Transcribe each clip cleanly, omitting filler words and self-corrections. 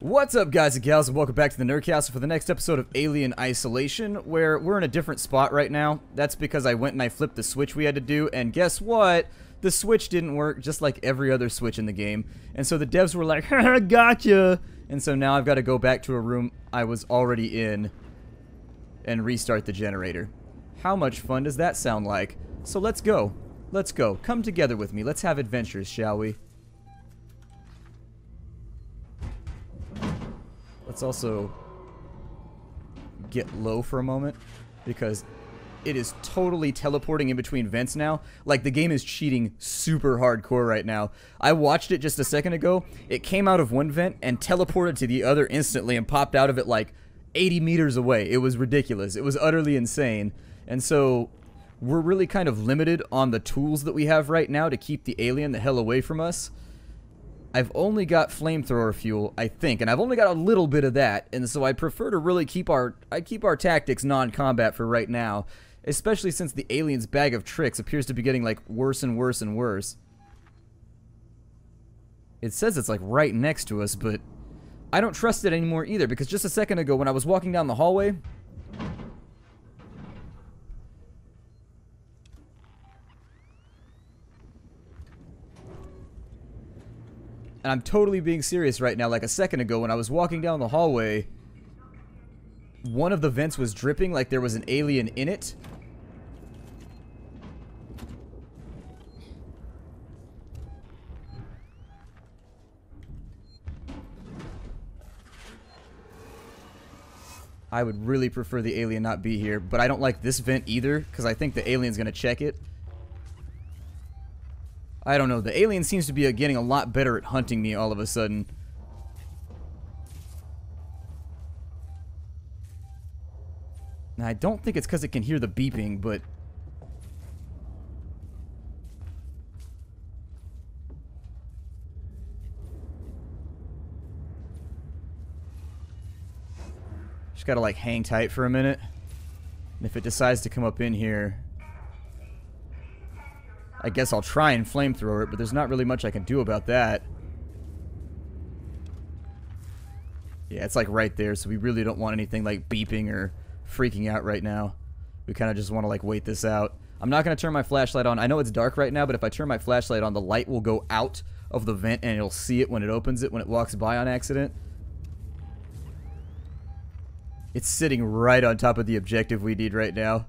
What's up, guys and gals, and welcome back to the Nerdcast for the next episode of Alien Isolation, where we're in a different spot right now. That's because I went and I flipped the switch we had to do, and guess what? The switch didn't work, just like every other switch in the game. And so the devs were like, haha, gotcha! And so now I've got to go back to a room I was already in and restart the generator. How much fun does that sound like? So let's go. Let's go. Come together with me. Let's have adventures, shall we? Let's also get low for a moment, because it is totally teleporting in between vents now. Like, the game is cheating super hardcore right now. I watched it just a second ago. It came out of one vent and teleported to the other instantly and popped out of it like 80 meters away. It was ridiculous. It was utterly insane. And so we're really kind of limited on the tools that we have right now to keep the alien the hell away from us. I've only got flamethrower fuel, I think, and I've only got a little bit of that, and so I'd prefer to really keep our tactics non-combat for right now, especially since the alien's bag of tricks appears to be getting like worse and worse and worse. It says it's like right next to us, but I don't trust it anymore either, because just a second ago when I was walking down the hallway, and I'm totally being serious right now, like a second ago when I was walking down the hallway, one of the vents was dripping like there was an alien in it. I would really prefer the alien not be here, but I don't like this vent either, because I think the alien's gonna check it. I don't know, the alien seems to be getting a lot better at hunting me all of a sudden. Now, I don't think it's because it can hear the beeping, but just gotta like hang tight for a minute. And if it decides to come up in here, I guess I'll try and flamethrower it, but there's not really much I can do about that. Yeah, it's like right there, so we really don't want anything like beeping or freaking out right now. We kind of just want to like wait this out. I'm not going to turn my flashlight on. I know it's dark right now, but if I turn my flashlight on, the light will go out of the vent and it'll see it when it opens it, when it walks by on accident. It's sitting right on top of the objective we need right now.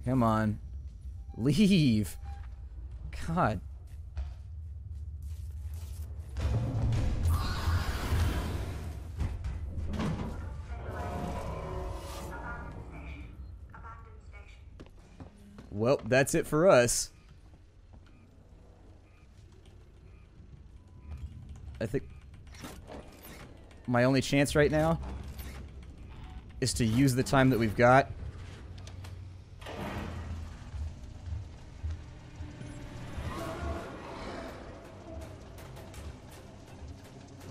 Come on. Leave. God. Well, that's it for us. I think my only chance right now is to use the time that we've got.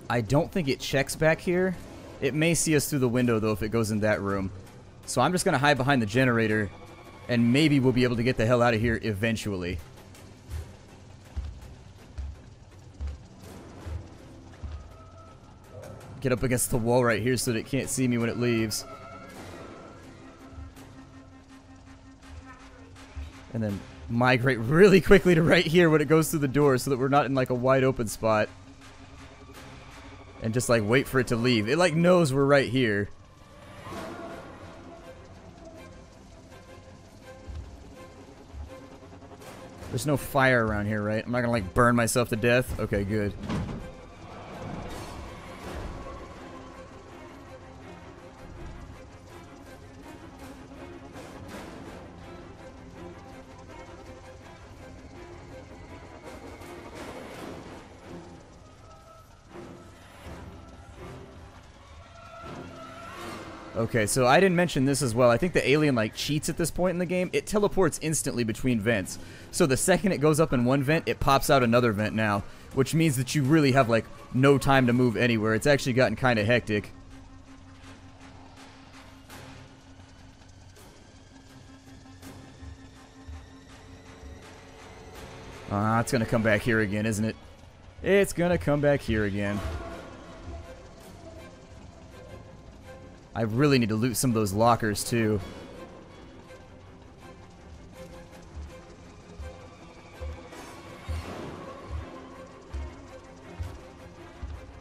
I don't think it checks back here. It may see us through the window, though, if it goes in that room. So I'm just going to hide behind the generator, and maybe we'll be able to get the hell out of here eventually. Get up against the wall right here so that it can't see me when it leaves. And then migrate really quickly to right here when it goes through the door so that we're not in like a wide open spot. And just like wait for it to leave. It like knows we're right here. There's no fire around here, right? I'm not gonna like burn myself to death. Okay, good. Okay, so I didn't mention this as well. I think the alien, like, cheats at this point in the game. It teleports instantly between vents. So the second it goes up in one vent, it pops out another vent now. Which means that you really have, like, no time to move anywhere. It's actually gotten kind of hectic. It's gonna come back here again, isn't it? It's gonna come back here again. I really need to loot some of those lockers, too.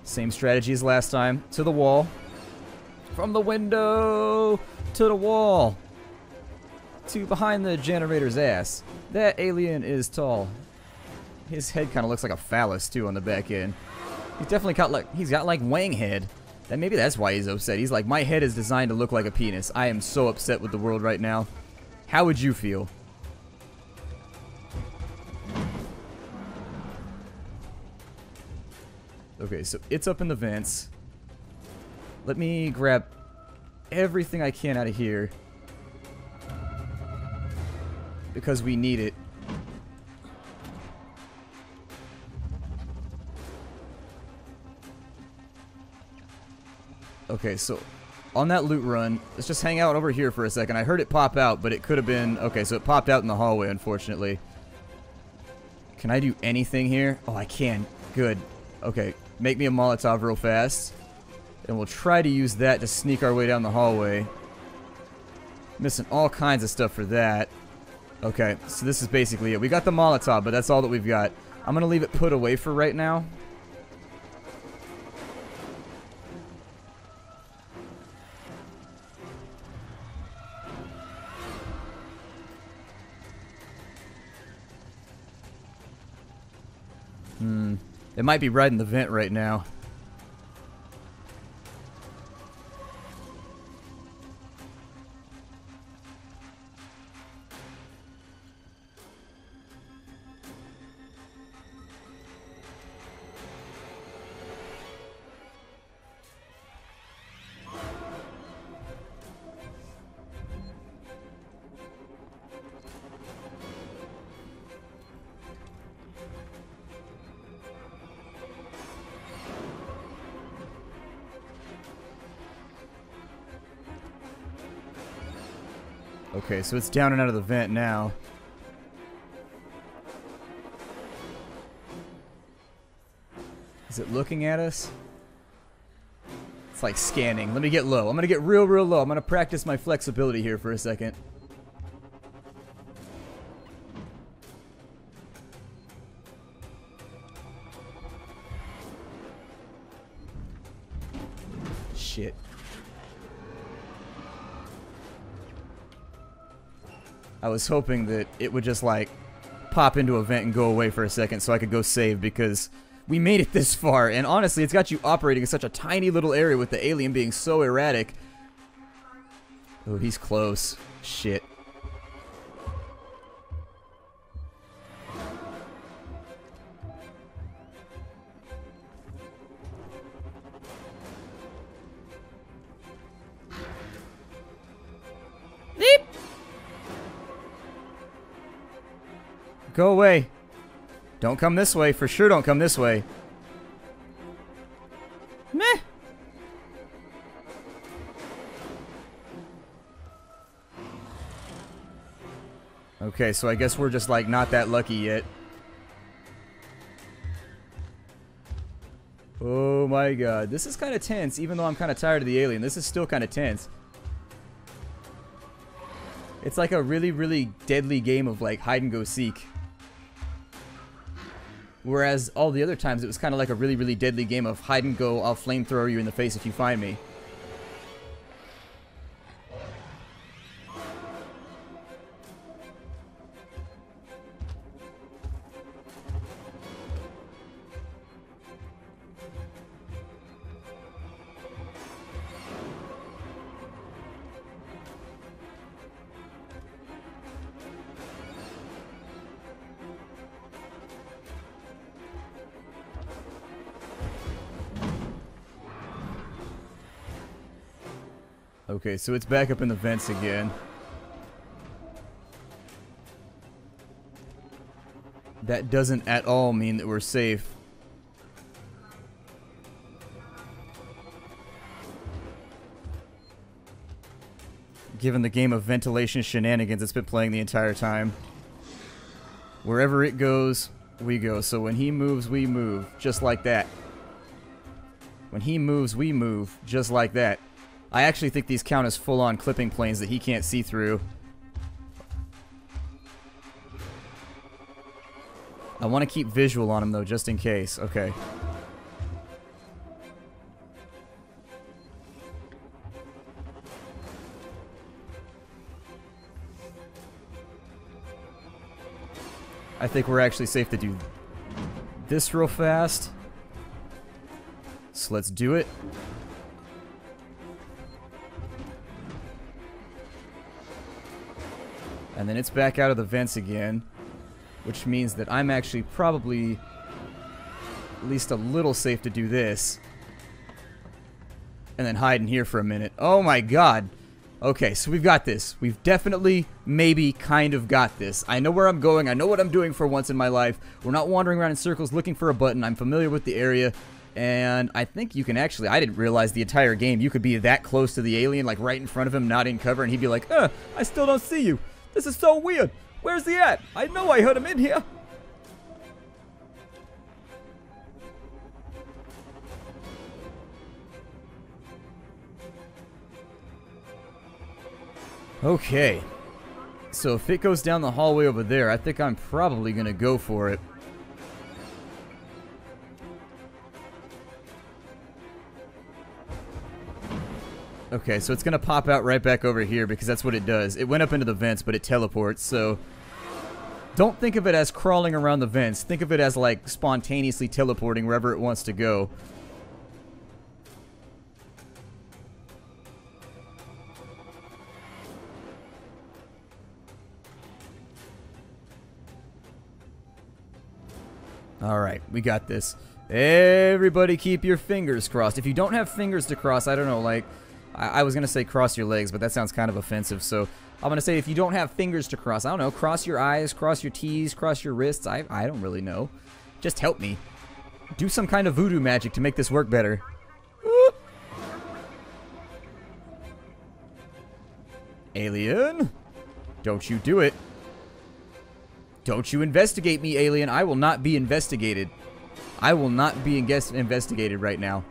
Same strategy as last time. To the wall. From the window to the wall. To behind the generator's ass. That alien is tall. His head kind of looks like a phallus, too, on the back end. He's definitely got like Wang head. And maybe that's why he's upset. He's like, my head is designed to look like a penis. I am so upset with the world right now. How would you feel? Okay, so it's up in the vents. Let me grab everything I can out of here. Because we need it. Okay, so on that loot run, let's just hang out over here for a second. I heard it pop out, but it could have been... Okay, so it popped out in the hallway, unfortunately. Can I do anything here? Oh, I can. Good. Okay, make me a Molotov real fast. And we'll try to use that to sneak our way down the hallway. Missing all kinds of stuff for that. Okay, so this is basically it. We got the Molotov, but that's all that we've got. I'm going to leave it put away for right now. It might be right in the vent right now. Okay, so it's down and out of the vent now. Is it looking at us? It's like scanning. Let me get low. I'm gonna get real low. I'm gonna practice my flexibility here for a second. Shit. I was hoping that it would just like pop into a vent and go away for a second so I could go save, because we made it this far, and honestly it's got you operating in such a tiny little area with the alien being so erratic. Oh, he's close. Shit. Go away. Don't come this way. For sure don't come this way. Meh. Okay, so I guess we're just like not that lucky yet. Oh my god. This is kind of tense, even though I'm kind of tired of the alien. This is still kind of tense. It's like a really deadly game of like hide and go seek. Whereas all the other times it was kind of like a really deadly game of hide and go, I'll flamethrower you in the face if you find me. Okay, so it's back up in the vents again. That doesn't at all mean that we're safe. Given the game of ventilation shenanigans it's been playing the entire time. Wherever it goes, we go. So when he moves, we move. Just like that. When he moves, we move. Just like that. I actually think these count as full-on clipping planes that he can't see through. I want to keep visual on him, though, just in case. Okay. I think we're actually safe to do this real fast. So let's do it. And then it's back out of the vents again, which means that I'm actually probably at least a little safe to do this. And then hide in here for a minute. Oh my god. Okay, so we've got this. We've definitely, maybe, kind of got this. I know where I'm going. I know what I'm doing for once in my life. We're not wandering around in circles looking for a button. I'm familiar with the area. And I think you can actually, I didn't realize the entire game, you could be that close to the alien, like right in front of him, not in cover, and he'd be like, I still don't see you. This is so weird. Where's he at? I know I heard him in here. Okay. So if it goes down the hallway over there, I think I'm probably going to go for it. Okay, so it's going to pop out right back over here because that's what it does. It went up into the vents, but it teleports, so don't think of it as crawling around the vents. Think of it as, like, spontaneously teleporting wherever it wants to go. Alright, we got this. Everybody keep your fingers crossed. If you don't have fingers to cross, I don't know, like, I was going to say cross your legs, but that sounds kind of offensive, so I'm going to say if you don't have fingers to cross, I don't know, cross your eyes, cross your T's, cross your wrists, I don't really know. Just help me. Do some kind of voodoo magic to make this work better. Alien? Don't you do it. Don't you investigate me, alien. I will not be investigated. I will not be investigated right now.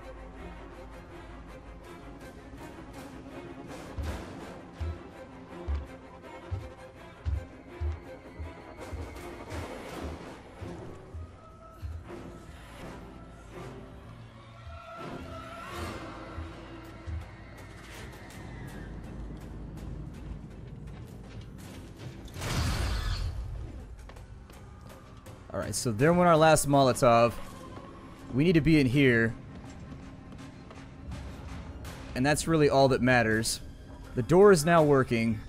Alright, so there went our last Molotov. We need to be in here. And that's really all that matters. The door is now working.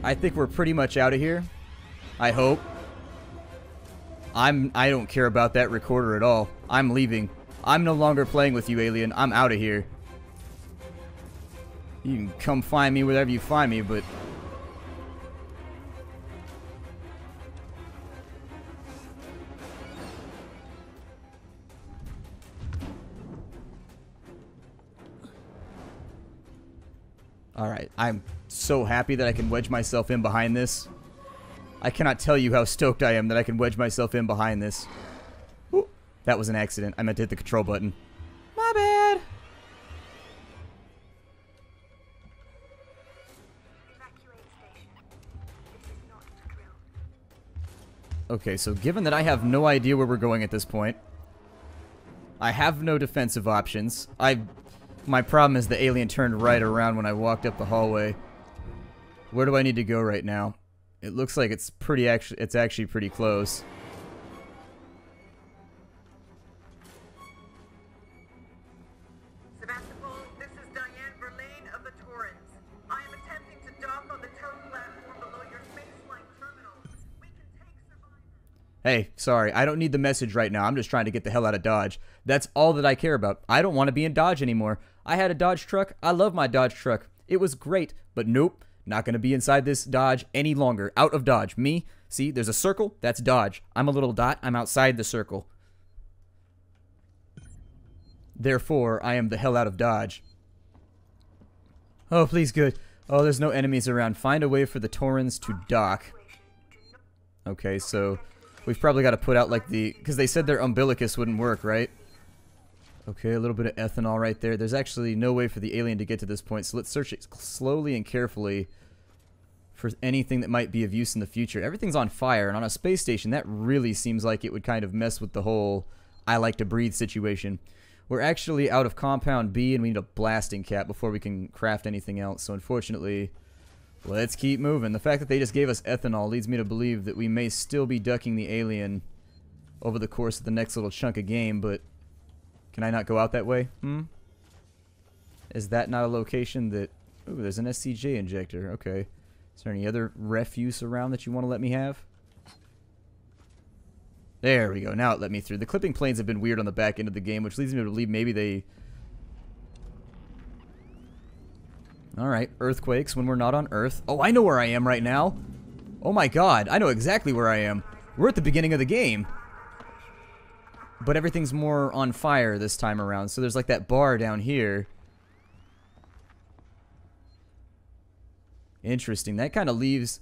I think we're pretty much out of here. I hope. I don't care about that recorder at all. I'm leaving. I'm no longer playing with you, alien. I'm out of here. You can come find me wherever you find me, but alright, I'm so happy that I can wedge myself in behind this. I cannot tell you how stoked I am that I can wedge myself in behind this. Ooh, that was an accident. I meant to hit the control button. My bad. Okay, so given that I have no idea where we're going at this point, I have no defensive options. My problem is the alien turned right around when I walked up the hallway. Where do I need to go right now? It looks like it's actually pretty close. Sebastopol, this is Diane Verlaine of the Torrens. I am attempting to dock on the tow platform below your spaceflight terminal. We can take survivors. Hey, sorry, I don't need the message right now. I'm just trying to get the hell out of Dodge. That's all that I care about. I don't want to be in Dodge anymore. I had a Dodge truck. I love my Dodge truck. It was great, but nope. Not going to be inside this Dodge any longer. Out of Dodge. Me, see, there's a circle. That's Dodge. I'm a little dot. I'm outside the circle. Therefore, I am the hell out of Dodge. Oh, please, good. Oh, there's no enemies around. Find a way for the Torrens to dock. Okay, so we've probably got to put out like the... Because they said their umbilicus wouldn't work, right? Okay, a little bit of ethanol right there. There's actually no way for the alien to get to this point, so let's search it slowly and carefully for anything that might be of use in the future. Everything's on fire, and on a space station, that really seems like it would kind of mess with the whole I like to breathe situation. We're actually out of compound B, and we need a blasting cap before we can craft anything else, so unfortunately... Let's keep moving. The fact that they just gave us ethanol leads me to believe that we may still be ducking the alien over the course of the next little chunk of game, but can I not go out that way? Is that not a location that... Ooh, there's an SCJ injector. Okay. Is there any other refuse around that you want to let me have? There we go. Now it let me through. The clipping planes have been weird on the back end of the game, which leads me to believe maybe they... Alright, earthquakes when we're not on Earth. Oh, I know where I am right now. Oh my god, I know exactly where I am. We're at the beginning of the game. But everything's more on fire this time around. So there's like that bar down here. Interesting. That kind of leaves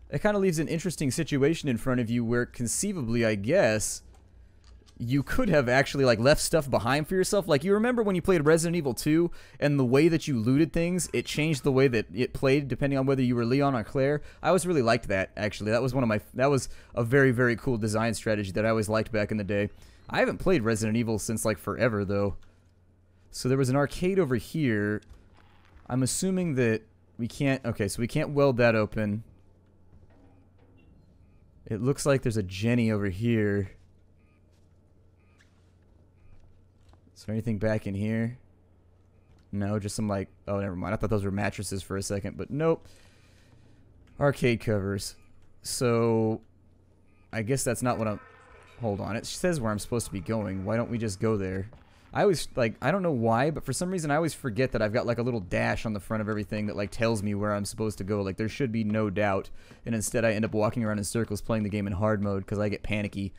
an interesting situation in front of you where conceivably, I guess, you could have actually like left stuff behind for yourself. Like, you remember when you played Resident Evil 2 and the way that you looted things, it changed the way that it played depending on whether you were Leon or Claire. I always really liked that, actually. That was a very, very cool design strategy that I always liked back in the day. I haven't played Resident Evil since like forever though. So there was an arcade over here. I'm assuming that we can't... Okay, so we can't weld that open. It looks like there's a Jenny over here. Is there anything back in here? No, just some like... Oh, never mind. I thought those were mattresses for a second, but nope. Arcade covers. So, I guess that's not what I'm... Hold on. It says where I'm supposed to be going. Why don't we just go there? I always, like, I don't know why, but for some reason I always forget that I've got like a little dash on the front of everything that like tells me where I'm supposed to go. Like, there should be no doubt. And instead I end up walking around in circles playing the game in hard mode because I get panicky.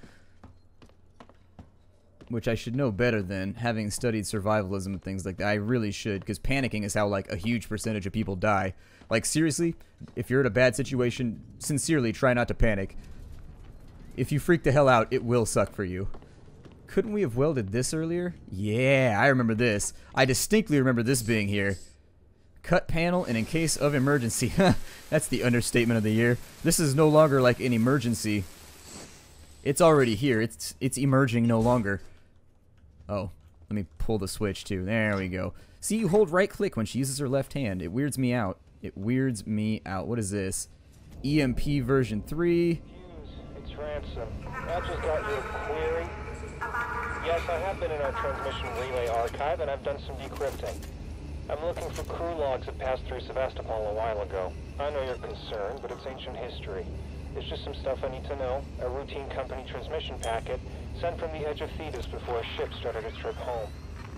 Which I should know better than, having studied survivalism and things like that. I really should, because panicking is how like a huge percentage of people die. Like, seriously, if you're in a bad situation, sincerely try not to panic. If you freak the hell out, it will suck for you. Couldn't we have welded this earlier? Yeah, I remember this. I distinctly remember this being here. Cut panel and in case of emergency. That's the understatement of the year. This is no longer like an emergency. It's already here. It's emerging no longer. Oh, let me pull the switch too. There we go. See, you hold right click when she uses her left hand. It weirds me out. It weirds me out. What is this? EMP version 3. It's Ransom. I just got your query. Yes, I have been in our transmission relay archive, and I've done some decrypting. I'm looking for crew logs that passed through Sevastopol a while ago. I know you're concerned, but it's ancient history. It's just some stuff I need to know. A routine company transmission packet sent from the edge of Thetis before a ship started its trip home.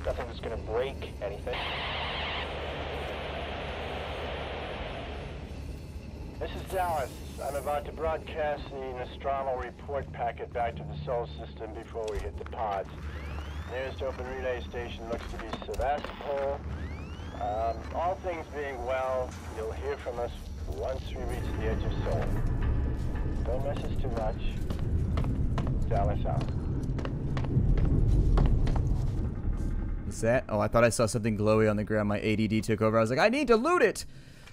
Nothing that's going to break anything. This is Dallas. I'm about to broadcast the Nostromo report packet back to the Sol system before we hit the pods. Nearest open relay station looks to be Sevastopol. All things being well, you'll hear from us once we reach the edge of Sol. Don't miss us too much. Dallas out. What's that? Oh, I thought I saw something glowy on the ground. My ADD took over. I was like, I need to loot it!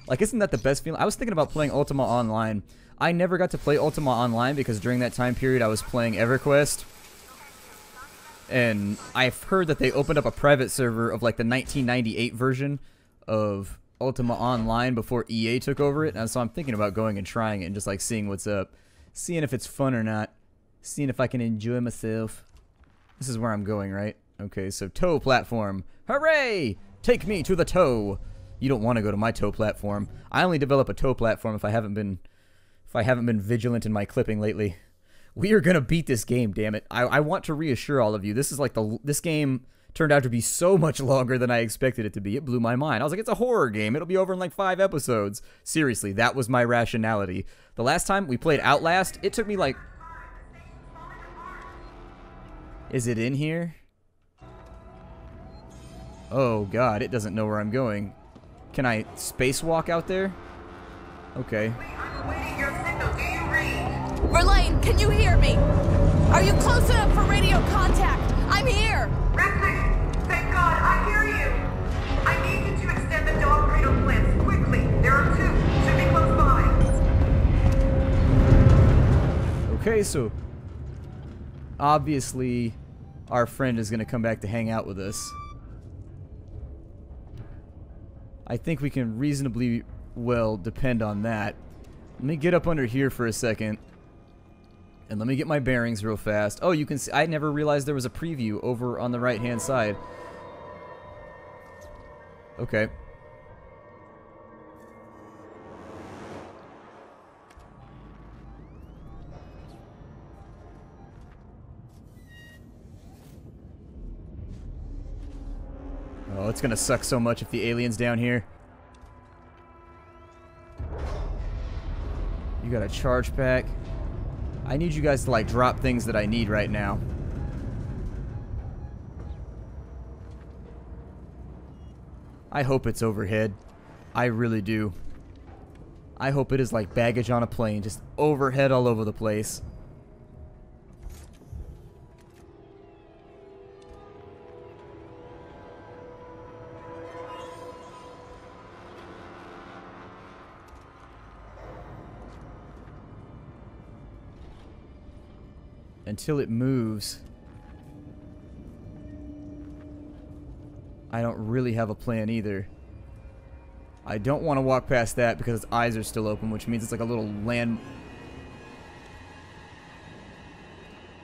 Like, isn't that the best feeling? I was thinking about playing Ultima Online. I never got to play Ultima Online because during that time period I was playing EverQuest. And I've heard that they opened up a private server of like the 1998 version of Ultima Online before EA took over it. And so I'm thinking about going and trying it and just like seeing what's up. Seeing if it's fun or not. Seeing if I can enjoy myself. This is where I'm going, right? Okay, so tow platform. Hooray! Take me to the tow. You don't want to go to my tow platform. I only develop a tow platform if I haven't been vigilant in my clipping lately. We are gonna beat this game, damn it. I want to reassure all of you. This is like this game turned out to be so much longer than I expected it to be. It blew my mind. I was like, it's a horror game. It'll be over in like 5 episodes. Seriously, that was my rationality. The last time we played Outlast, it took me like... Is it in here? Oh god, it doesn't know where I'm going. Can I spacewalk out there? Okay. I'm awaiting your signal. Do you read? Verlaine, can you hear me? Are you close enough for radio contact? I'm here! Ripley, thank God, I hear you. I need you to extend the dog cradle plants quickly. There are 2. Should be close by. Okay, so obviously our friend is going to come back to hang out with us. I think we can reasonably well depend on that. Let me get up under here for a second. And let me get my bearings real fast. Oh, you can see, I never realized there was a preview over on the right-hand side. Okay. Oh, it's gonna suck so much if the alien's down here. You got a charge pack. I need you guys to, like, drop things that I need right now. I hope it's overhead. I really do. I hope it is like baggage on a plane, just overhead all over the place. Until it moves, I don't really have a plan either. I don't want to walk past that because its eyes are still open, which means it's like a little land...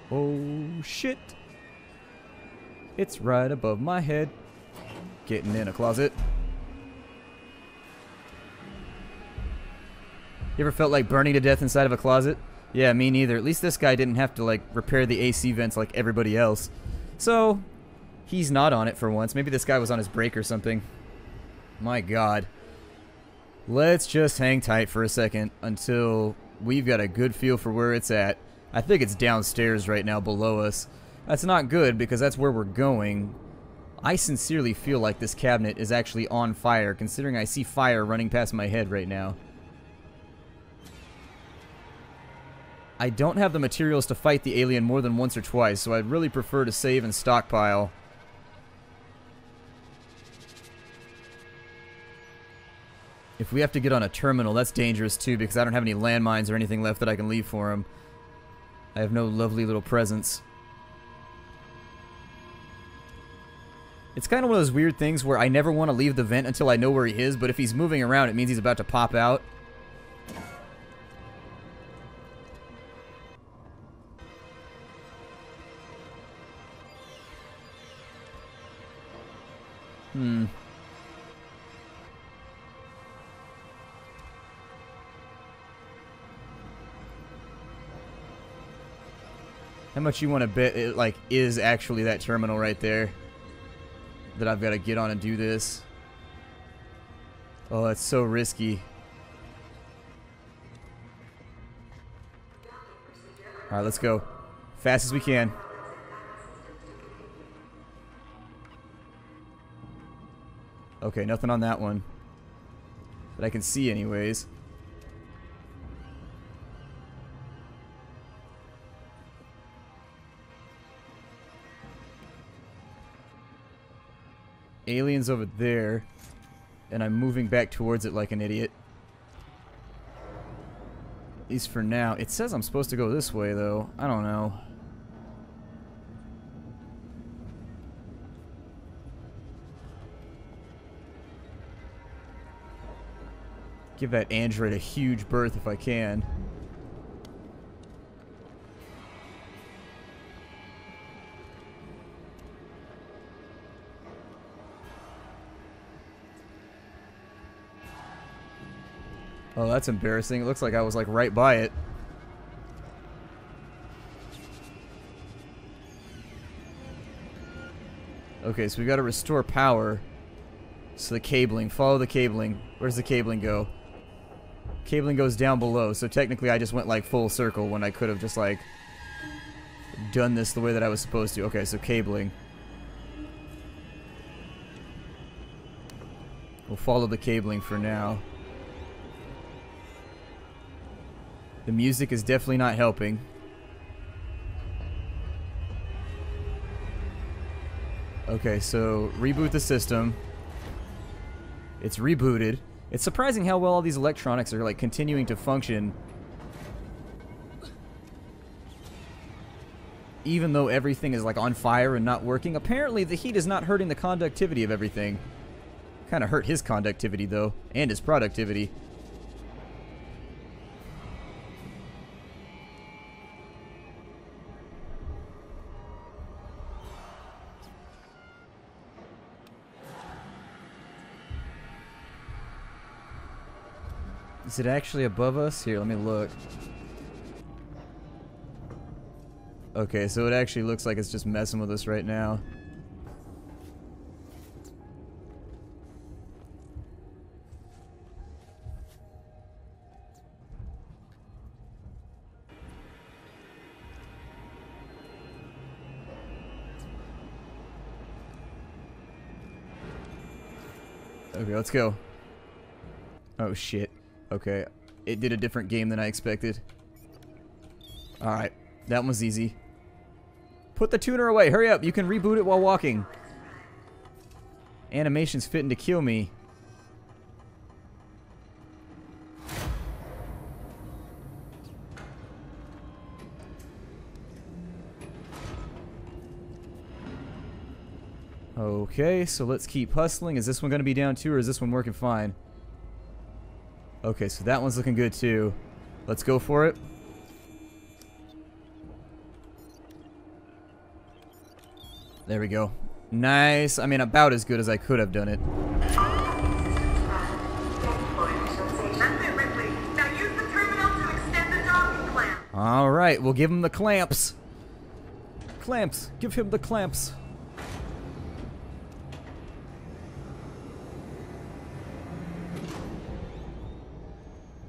Oh, shit. It's right above my head. Getting in a closet. You ever felt like burning to death inside of a closet? Yeah, me neither. At least this guy didn't have to, like, repair the AC vents like everybody else. So, he's not on it for once. Maybe this guy was on his break or something. My God. Let's just hang tight for a second until we've got a good feel for where it's at. I think it's downstairs right now below us. That's not good because that's where we're going. I sincerely feel like this cabinet is actually on fire, considering I see fire running past my head right now. I don't have the materials to fight the alien more than once or twice, so I'd really prefer to save and stockpile. If we have to get on a terminal, that's dangerous too, because I don't have any landmines or anything left that I can leave for him. I have no lovely little presents. It's kind of one of those weird things where I never want to leave the vent until I know where he is, but if he's moving around, it means he's about to pop out. How much you want to bet it, like, is actually that terminal right there that I've got to get on and do this? Oh, that's so risky. Alright, let's go. Fast as we can. Okay, nothing on that one. That I can see anyways. Alien's over there. And I'm moving back towards it like an idiot. At least for now. It says I'm supposed to go this way though. I don't know. Give that android a huge berth if I can. Oh, that's embarrassing. It looks like I was like right by it. Okay, so we gotta restore power. So the cabling, follow the cabling. Where's the cabling go? Cabling goes down below, so technically I just went like full circle when I could have just like done this the way that I was supposed to. Okay, so cabling. We'll follow the cabling for now. The music is definitely not helping. Okay, so reboot the system. It's rebooted. It's surprising how well all these electronics are like continuing to function even though everything is like on fire and not working. Apparently the heat is not hurting the conductivity of everything. Kind of hurt his conductivity though, and his productivity. Is it actually above us? Here, let me look. Okay, so it actually looks like it's just messing with us right now. Okay, let's go. Oh shit. Okay, it did a different game than I expected. Alright, that one was easy. Put the tuner away, hurry up, you can reboot it while walking. Animation's fitting to kill me. Okay, so let's keep hustling. Is this one going to be down too, or is this one working fine? Okay, so that one's looking good too. Let's go for it. There we go. Nice. I mean, about as good as I could have done it. That's it, Ripley. Now use the terminal to extend the docking clamp. Alright, we'll give him the clamps. Clamps. Give him the clamps.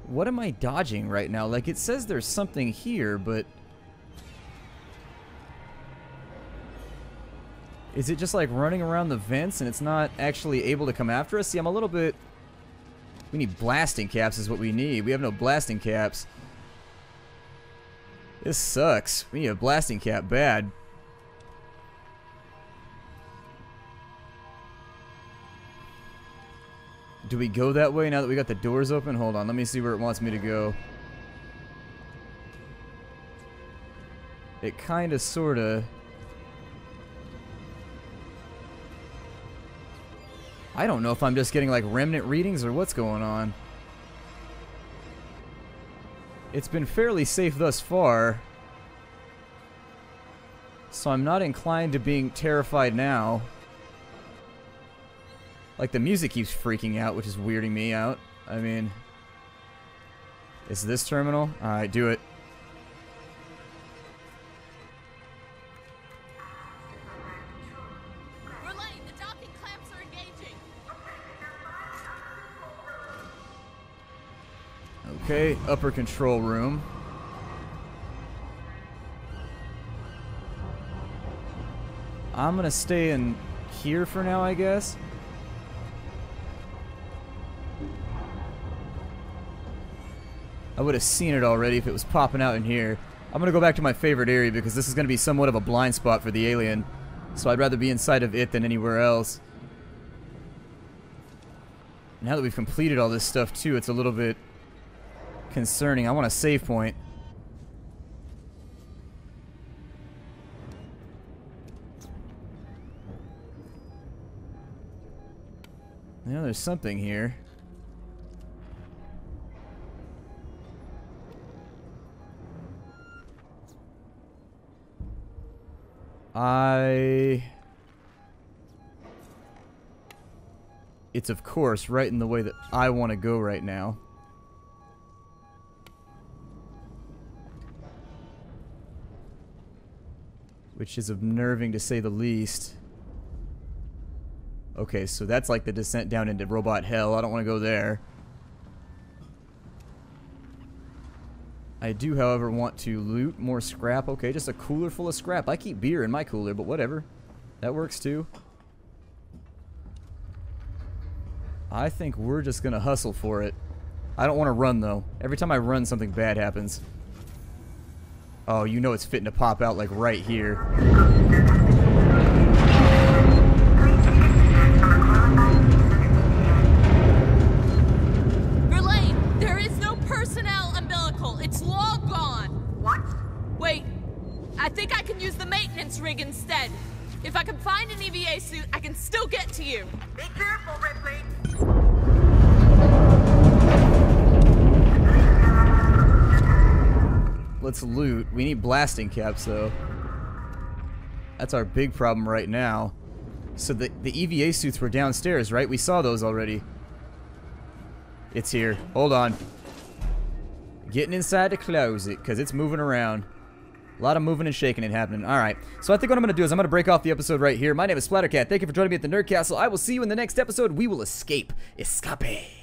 What am I dodging right now? Like, it says there's something here, but... is it just like running around the vents and it's not actually able to come after us? See, I'm a little bit... we need blasting caps is what we need. We have no blasting caps. This sucks. We need a blasting cap bad. Do we go that way now that we got the doors open? Hold on, let me see where it wants me to go. It kinda sorta... I don't know if I'm just getting like remnant readings or what's going on. It's been fairly safe thus far, so I'm not inclined to being terrified now. Like, the music keeps freaking out, which is weirding me out. I mean... is this terminal? Alright, do it. Relay, the docking clamps are engaging. Okay, upper control room. I'm gonna stay in here for now, I guess. I would have seen it already if it was popping out in here. I'm gonna go back to my favorite area because this is gonna be somewhat of a blind spot for the alien. So I'd rather be inside of it than anywhere else. Now that we've completed all this stuff too, it's a little bit concerning. I want a save point. Now there's something here. It's of course right in the way that I want to go right now. Which is unnerving to say the least. Okay, so that's like the descent down into robot hell. I don't want to go there. I do, however, want to loot more scrap. Okay, just a cooler full of scrap. I keep beer in my cooler, but whatever. That works too. I think we're just going to hustle for it. I don't want to run, though. Every time I run, something bad happens. Oh, you know it's fitting to pop out, like, right here. Verlaine, there is no personnel umbilical. It's long gone. What? Wait, I think I can use the maintenance rig instead. If I can find an EVA suit, I can still get to you. Be careful, Ripley. Let's loot. We need blasting caps, though. That's our big problem right now. So the EVA suits were downstairs, right? We saw those already. It's here. Hold on. Getting inside to close it, because it's moving around. A lot of moving and shaking and happening. Alright, so I think what I'm going to do is I'm going to break off the episode right here. My name is Splattercat. Thank you for joining me at the Nerd Castle. I will see you in the next episode. We will escape. Escape.